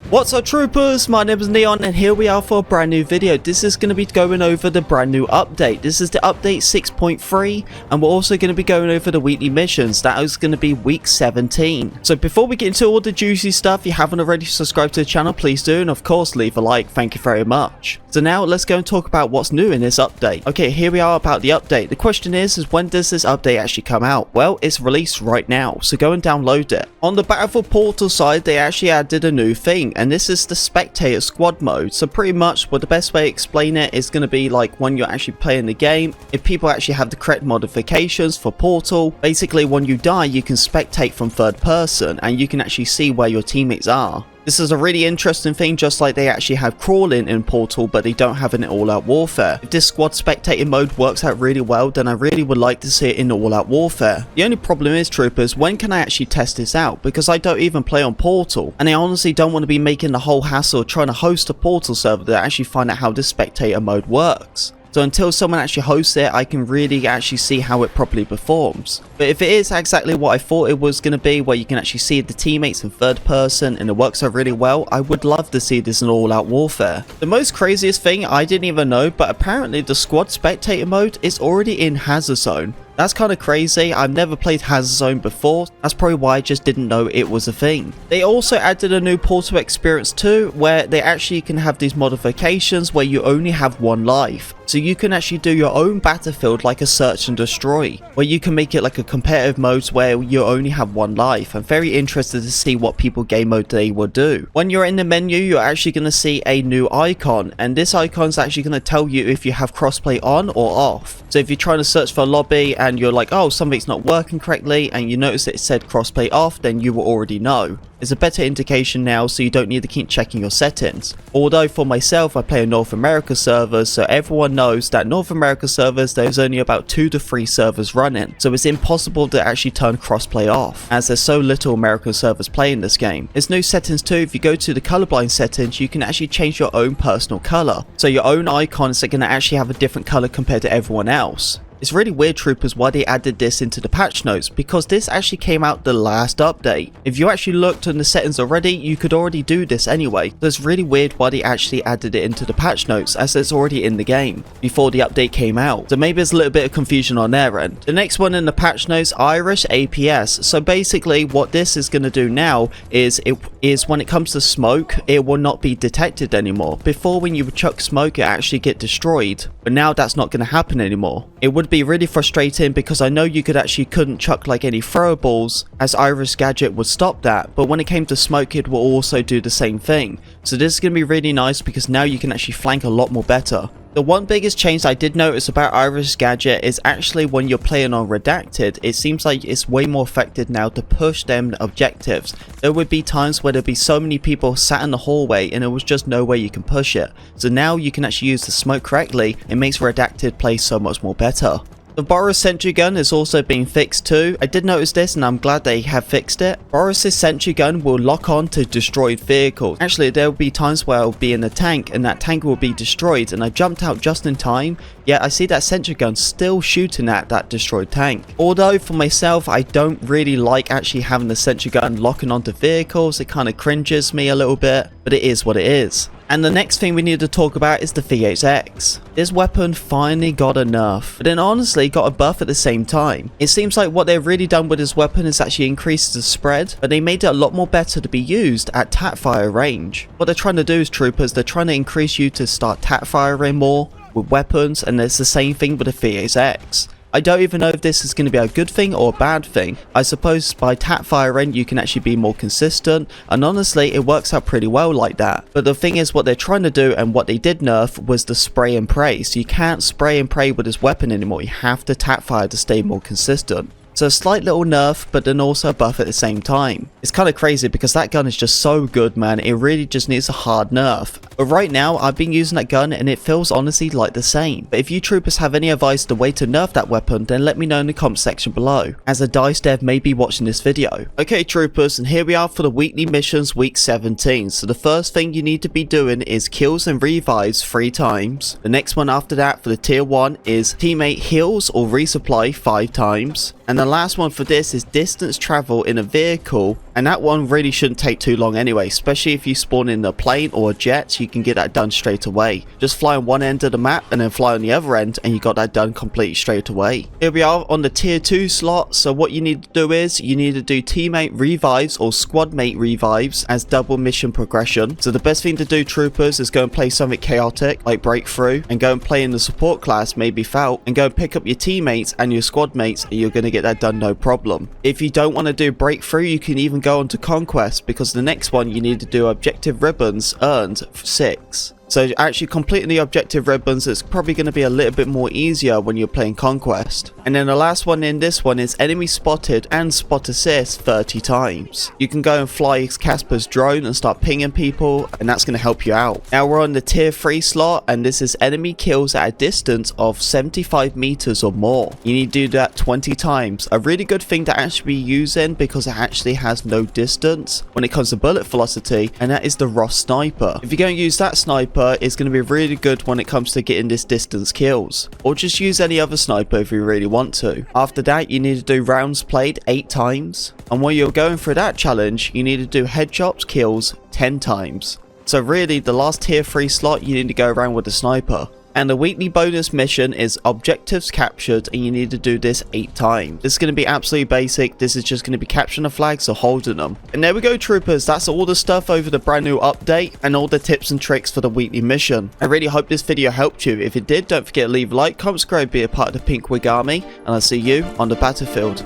What's up troopers, my name is Neon and here we are for a brand new video. This is going to be going over the brand new update. This is the update 6.3 and we're also going to be going over the weekly missions. That is going to be week 17. So before we get into all the juicy stuff, if you haven't already subscribed to the channel, please do, and of course leave a like. Thank you very much. So now let's go and talk about what's new in this update. Okay, here we are about the update. The question is when does this update actually come out? Well, it's released right now, so go and download it. On the Battlefield Portal side, they actually added a new thing, and this is the spectator squad mode. So pretty much what the best way to explain it is going to be like when you're actually playing the game, if people actually have the correct modifications for Portal, basically when you die you can spectate from third person and you can actually see where your teammates are. This is a really interesting thing, just like they actually have crawling in Portal, but they don't have it in All Out Warfare. If this squad spectating mode works out really well, then I really would like to see it in All Out Warfare. The only problem is, troopers, when can I actually test this out? Because I don't even play on Portal, and I honestly don't want to be making the whole hassle of trying to host a Portal server to actually find out how this spectator mode works. So until someone actually hosts it, I can really actually see how it properly performs. But if it is exactly what I thought it was going to be, where you can actually see the teammates in third person and it works out really well, I would love to see this in All Out Warfare. The most craziest thing, I didn't even know, but apparently the squad spectator mode is already in Hazard Zone. That's kind of crazy. I've never played Hazard Zone before. That's probably why I just didn't know it was a thing. They also added a new Portal experience too, where they actually can have these modifications where you only have one life. So you can actually do your own battlefield like a search and destroy, where you can make it like a competitive mode where you only have one life. I'm very interested to see what people game mode they will do. When you're in the menu, you're actually going to see a new icon, and this icon is actually going to tell you if you have crossplay on or off. So if you're trying to search for a lobby and you're like, oh, something's not working correctly, and you notice it said crossplay off, then you will already know. It's a better indication now, so you don't need to keep checking your settings. Although for myself, I play on North America servers, so everyone knows that North America servers, there's only about 2 to 3 servers running, so it's impossible to actually turn crossplay off, as there's so little American servers playing this game. There's new settings too. If you go to the colorblind settings, you can actually change your own personal color, so your own icons are going to actually have a different color compared to everyone else. It's really weird, troopers, why they added this into the patch notes, because this actually came out the last update. If you actually looked in the settings already, you could already do this anyway. So it's really weird why they actually added it into the patch notes, as it's already in the game before the update came out. So maybe there's a little bit of confusion on their end. The next one in the patch notes, Irish APS. So basically what this is going to do now is when it comes to smoke, it will not be detected anymore. Before, when you would chuck smoke, it actually get destroyed, but now that's not going to happen anymore. It would be really frustrating because I know you couldn't chuck like any throwables, as Irish Gadget would stop that, but when it came to smoke, it will also do the same thing. So this is going to be really nice because now you can actually flank a lot more better. The one biggest change I did notice about Irish Gadget is actually when you're playing on Redacted, it seems like it's way more effective now to push them objectives. There would be times where there'd be so many people sat in the hallway and there was just no way you can push it. So now you can actually use the smoke correctly. It makes Redacted play so much more better. The Boris sentry gun is also being fixed too. I did notice this and I'm glad they have fixed it. Boris's sentry gun will lock on to destroyed vehicles. Actually, there will be times where I'll be in a tank and that tank will be destroyed and I jumped out just in time, yet I see that sentry gun still shooting at that destroyed tank. Although for myself, I don't really like actually having the sentry gun locking onto vehicles. It kind of cringes me a little bit, but it is what it is. And the next thing we need to talk about is the VHX. This weapon finally got a nerf, but then honestly got a buff at the same time. It seems like what they've really done with this weapon is actually increase the spread, but they made it a lot more better to be used at tapfire range. What they're trying to do is, troopers, they're trying to increase you to start tapfiring more with weapons, and it's the same thing with the VHX. I don't even know if this is going to be a good thing or a bad thing. I suppose by tap firing you can actually be more consistent, and honestly it works out pretty well like that. But the thing is, what they're trying to do and what they did nerf was the spray and pray. So you can't spray and pray with this weapon anymore. You have to tap fire to stay more consistent. So a slight little nerf, but then also a buff at the same time. It's kind of crazy because that gun is just so good, man. It really just needs a hard nerf. But right now, I've been using that gun and it feels honestly like the same. But if you troopers have any advice the way to nerf that weapon, then let me know in the comment section below, as a DICE dev may be watching this video. Okay troopers, and here we are for the weekly missions week 17. So the first thing you need to be doing is kills and revives 3 times. The next one after that for the tier 1 is teammate heals or resupply 5 times. And the last one for this is distance travel in a vehicle, and that one really shouldn't take too long anyway, especially if you spawn in a plane or a jet. You can get that done straight away. Just fly on one end of the map and then fly on the other end, and you got that done completely straight away. Here we are on the tier 2 slot. So what you need to do is you need to do teammate revives or squad mate revives as double mission progression. So the best thing to do, troopers, is go and play something chaotic like breakthrough, and go and play in the support class, maybe Felt, and go and pick up your teammates and your squad mates, and you're going to get that done no problem. If you don't want to do breakthrough, you can even go on to conquest, because the next one you need to do objective ribbons earned 6. So actually completing the objective ribbons is probably going to be a little bit more easier when you're playing Conquest. And then the last one in this one is enemy spotted and spot assist 30 times. You can go and fly Casper's drone and start pinging people, and that's going to help you out. Now we're on the tier 3 slot, and this is enemy kills at a distance of 75 meters or more. You need to do that 20 times. A really good thing to actually be using, because it actually has no distance when it comes to bullet velocity, and that is the Ross sniper. If you're going to use that sniper, is going to be really good when it comes to getting this distance kills, or just use any other sniper if you really want to. After that, you need to do rounds played 8 times, and while you're going through that challenge, you need to do headshots kills 10 times. So really, the last tier 3 slot, you need to go around with the sniper. And the weekly bonus mission is objectives captured, and you need to do this 8 times. This is going to be absolutely basic. This is just going to be capturing the flags or holding them. And there we go, troopers. That's all the stuff over the brand new update and all the tips and tricks for the weekly mission. I really hope this video helped you. If it did, don't forget to leave a like, comment, subscribe, be a part of the Pink Wig Army, and I'll see you on the battlefield.